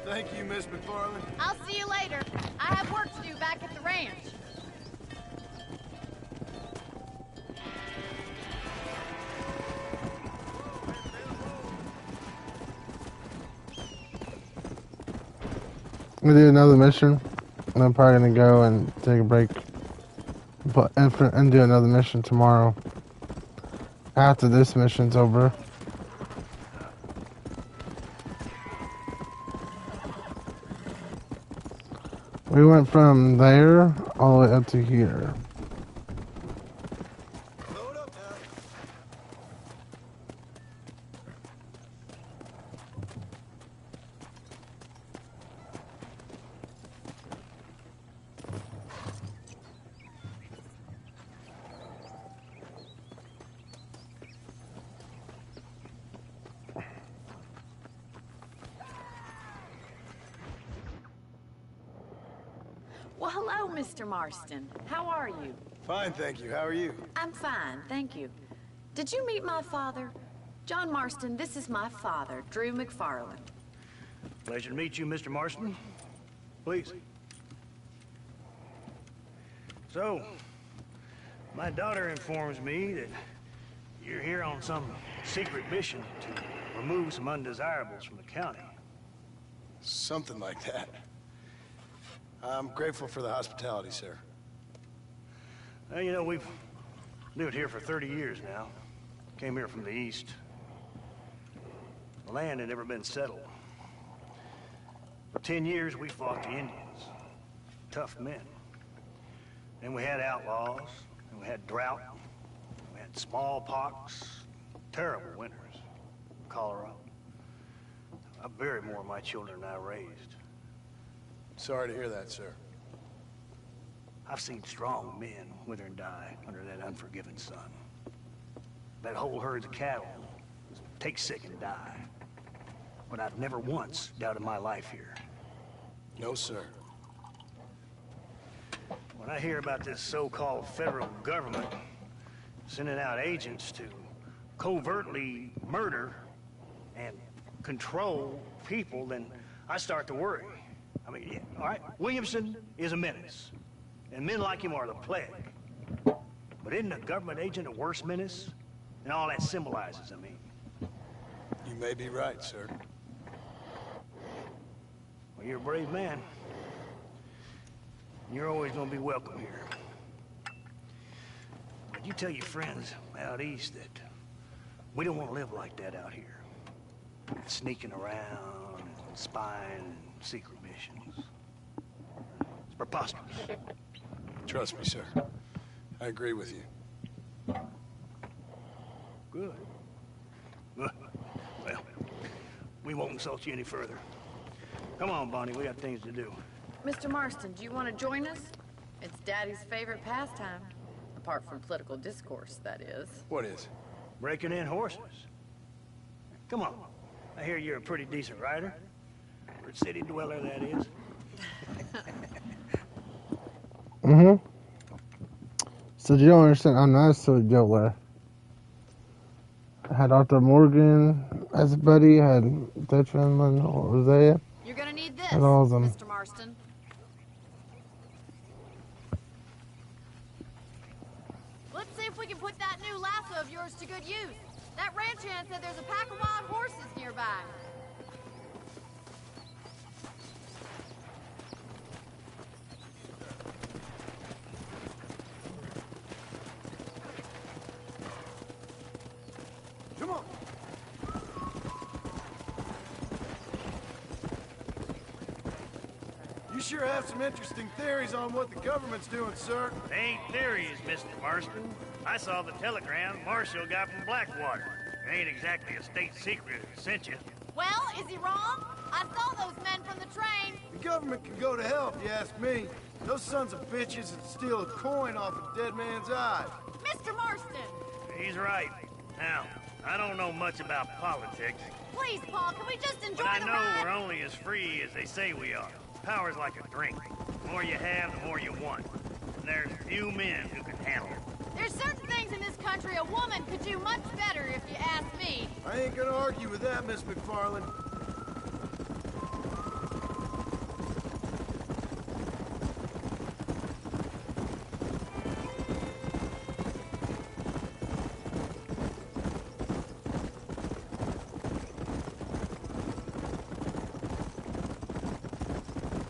Thank you, Miss McFarland. I'll see you later. I have work to do back at the ranch. I'm gonna do another mission. And I'm probably gonna go and take a break. but and do another mission tomorrow. After this mission's over. We went from there all the way up to here. Well, hello, Mr. Marston. How are you? Fine, thank you. How are you? I'm fine, thank you. Did you meet my father? John Marston, this is my father, Drew McFarland. Pleasure to meet you, Mr. Marston. Please. So, my daughter informs me that you're here on some secret mission to remove some undesirables from the county. Something like that. I'm grateful for the hospitality, sir. Well, you know, we've lived here for 30 years now. Came here from the east. The land had never been settled. For 10 years, we fought the Indians. Tough men. Then we had outlaws, and we had drought, we had smallpox, terrible winters. Cholera. I buried more of my children than I raised. Sorry to hear that, sir. I've seen strong men wither and die under that unforgiving sun. That whole herds of cattle take sick and die. But I've never once doubted my life here. No, sir. When I hear about this so-called federal government sending out agents to covertly murder and control people, then I start to worry. I mean, yeah, all right, Williamson is a menace, and men like him are the plague. But isn't a government agent a worse menace than all that symbolizes, I mean? You may be right, sir. Well, you're a brave man. You're always gonna be welcome here. But you tell your friends out east that we don't want to live like that out here. Sneaking around, spying, secret missions. It's preposterous. Trust me, sir. I agree with you. Good. Well, we won't insult you any further. Come on, Bonnie, we got things to do. Mr. Marston, do you want to join us? It's Daddy's favorite pastime. Apart from political discourse, that is. What is? Breaking in horses. Come on. I hear you're a pretty decent rider. For a city dweller, that is. Mm-hmm. So you don't understand, I'm not a silly dweller. I had Arthur Morgan as a buddy, had Dutch Renland, or Hosea. You're gonna need this, And all of them. Mr. Marston. Let's see if we can put that new lasso of yours to good use. That ranch hand said there's a pack of wild horses nearby. Come on. You sure have some interesting theories on what the government's doing, sir. They ain't theories, Mr. Marston. I saw the telegram Marshall got from Blackwater. It ain't exactly a state secret that sent you. Well, is he wrong? I saw those men from the train. The government can go to hell if you ask me. Those sons of bitches would steal a coin off a dead man's eye. Mr. Marston! He's right. Now, I don't know much about politics, Please, Paul, can we just enjoy but I the know ride? we're only as free as they say we are. Power's like a drink. The more you have, the more you want. And there's few men who can handle it. There's certain things in this country a woman could do much better if you ask me. I ain't gonna argue with that, Miss McFarland.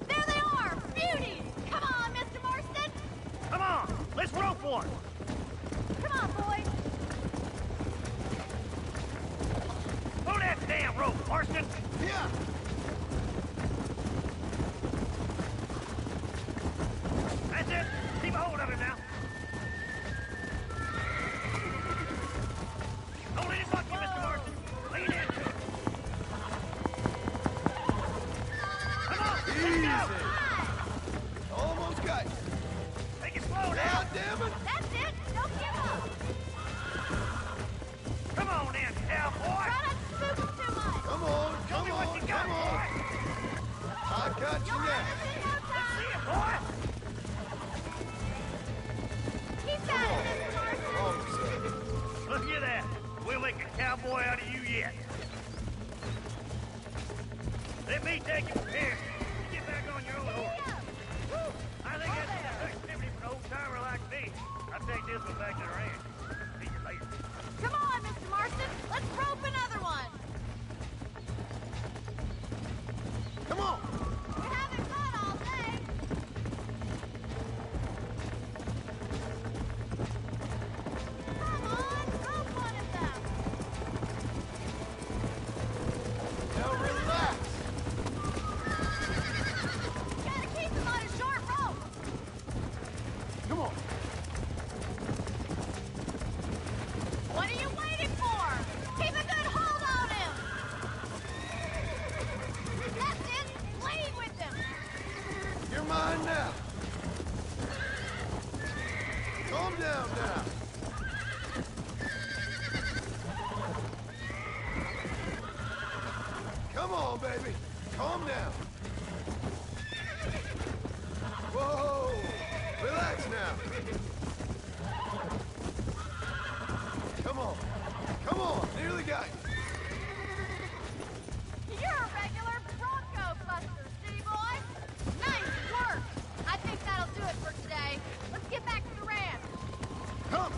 There they are! Beauties! Come on, Mr. Marston! Come on, let's rope Come on, boys. Pull that damn rope, Marston! Yeah! That's it! Keep a hold of him now! Don't let it buck you, Mr. Marston! Lean into it! Come on! Easy! Let's go! Almost got you. Take it slow now! God damn it! That's it. Don't give up. Come on in, cowboy! Try not to spook them too much. Come on, Show come me what you on, got, come on! boy! I got you You'll now. have this in no Let's time. see it, boy! Keep that, Mr. Marston. Officer. Look at that! We'll make a cowboy out of you yet! Let me take you from here. You get back on your own horse. I think that's enough activity for an old-timer like me. I'll take this one back to the ranch. See you later. Come on, Mr. Marston. Let's rope another one. Come on! We're having fun all day. Come on, rope one of them. Now relax. Gotta keep him on a short rope. Come on. What are you waiting for? Keep a good hold on him. That's it. Lead with him. You're mine now. Calm down now. Come on, baby. Calm down. Whoa! Relax now. Come on. Come on. Nearly got you. You're a regular Bronco buster, city boy. Nice work. I think that'll do it for today. Let's get back to the ranch. Come.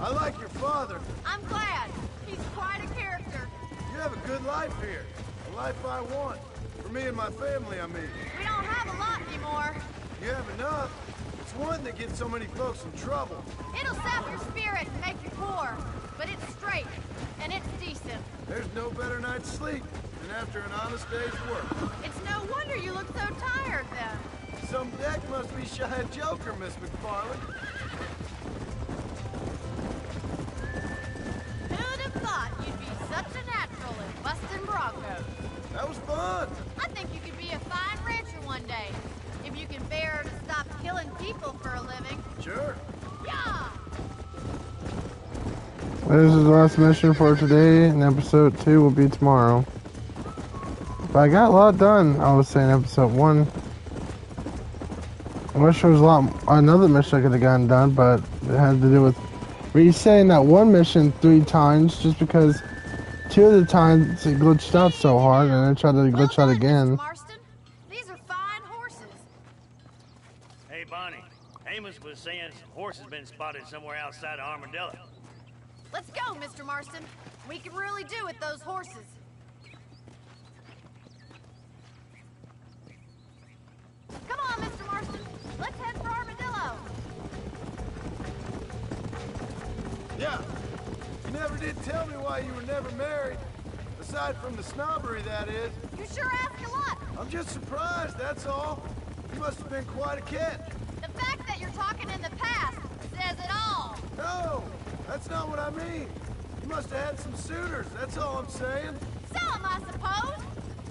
I like your father. I'm glad. He's quite a character. You have a good life here. A life I want. For me and my family, I mean. We don't have a lot anymore. You have enough. It's one that gets so many folks in trouble. It'll sap your spirit and make you poor. But it's straight, and it's decent. There's no better night's sleep than after an honest day's work. It's no wonder you look so tired then. Some deck must be shy of Joker, Miss McFarland. Who'd have thought you'd be such a natural at busting Broncos? That was fun. I think you could be a fine rancher one day. If you can bear to stop killing people for a living. Sure. Yeah! This is the last mission for today, and episode 2 will be tomorrow. But I got a lot done, I was saying episode 1. I wish there was another mission I could have gotten done, but it had to do with resetting that one mission 3 times, just because 2 of the times it glitched out so hard, and I tried to glitch out again. Mr. Marston. These are fine horses. Hey, Bonnie. Amos was saying some horses been spotted somewhere outside of Armadillo. Let's go, Mr. Marston. We can really do with those horses. Come on, Mr. Marston. Let's head for Armadillo. Yeah. You never did tell me why you were never married. Aside from the snobbery, that is. You sure ask a lot. I'm just surprised, that's all. You must have been quite a catch. The fact that you're talking in the past says it all. No, that's not what I mean. You must have had some suitors, that's all I'm saying. Some, I suppose.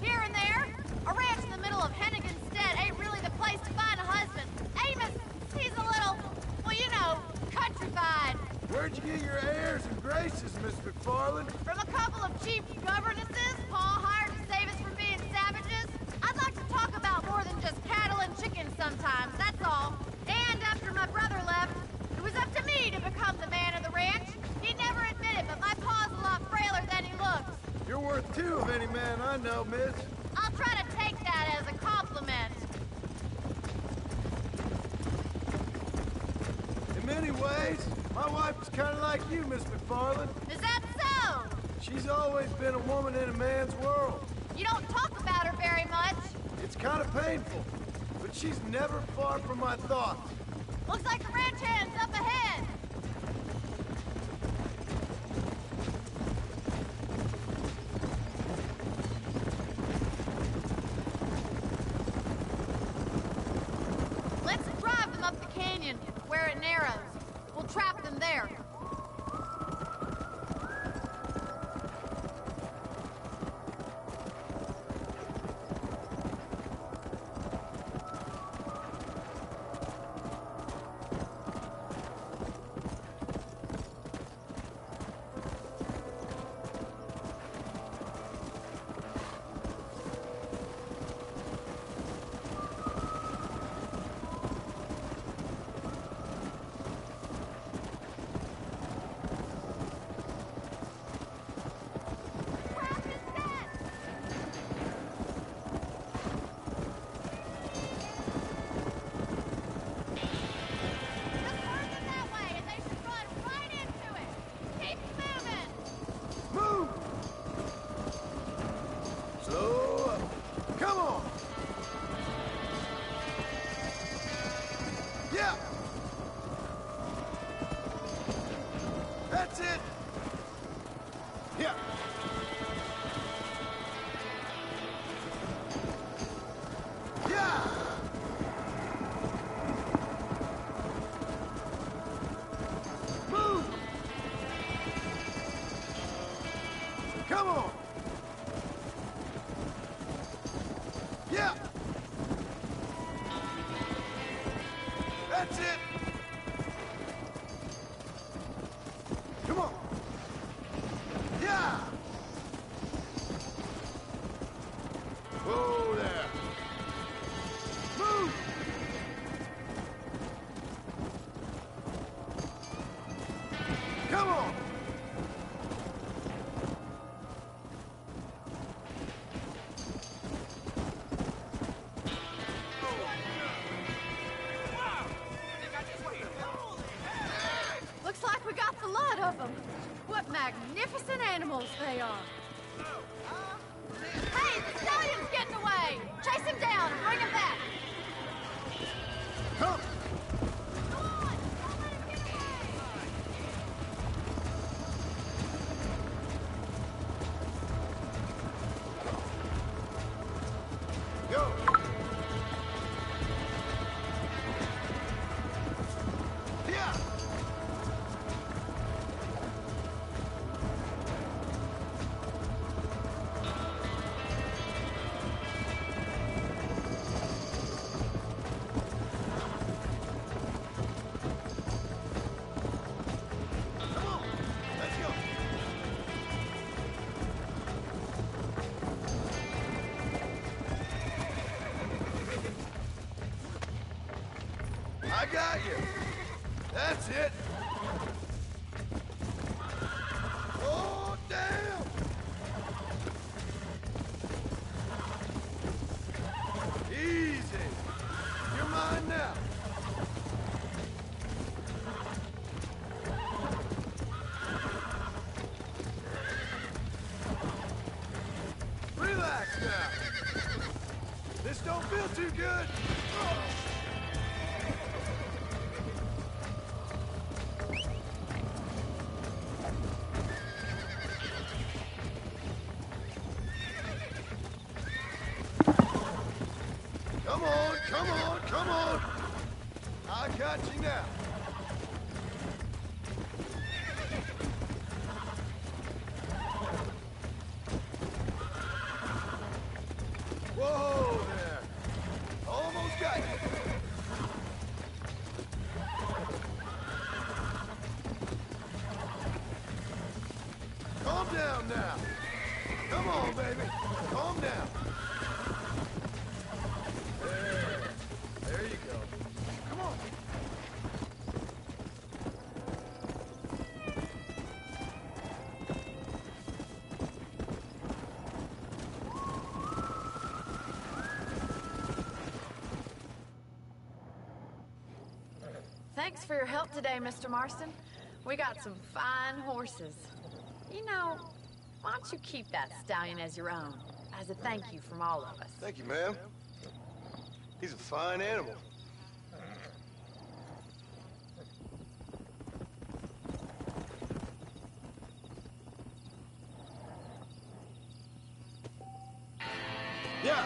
Here and there. A ranch in the middle of Hennigan's Stead ain't really the place to find a husband. Amos, he's a little, well, you know, countrified. Where'd you get your airs and graces, Miss McFarland? From a couple of cheap governesses Paul hired to save us from being savages. I'd like to talk about more than just cattle and chickens sometimes, that's all. And after my brother left, it was up to me to become the man of the ranch. He never admitted, but my pa's a lot frailer than he looks. You're worth 2 of any man I know, miss. I'll try to take that as a compliment. In many ways, my wife is kind of like you, Miss McFarland. Is that so? She's always been a woman in a man's world. You don't talk about her very much. It's kind of painful, but she's never far from my thoughts. Looks like the ranch hand's up ahead. Let's drive them up the canyon where it narrows. We'll trap them there. That's it! Yeah! Yeah! Move! Come on! Yeah! That's it! Come on! Yeah! Whoa there! Move! Come on! Looks like we got the lot of them. What magnificent animals they are. Hey, the stallion's getting away! Chase him down and bring him back! Come! Go on! Don't let him get away! Go! Yeah! Come on! Let's go! I got you! That's it! Oh, damn! Easy! You're mine now! Relax now! This don't feel too good! Come on, come on, come on! I got you now. Whoa there! Almost got you. Calm down now. Come on, baby. Calm down. There you go. Come on. Thanks for your help today, Mr. Marston. We got some fine horses. You know, why don't you keep that stallion as your own, as a thank you from all of us? Thank you, ma'am. He's a fine animal. Yeah.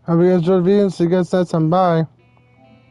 Hope you guys enjoyed the video. See you guys next time. Bye.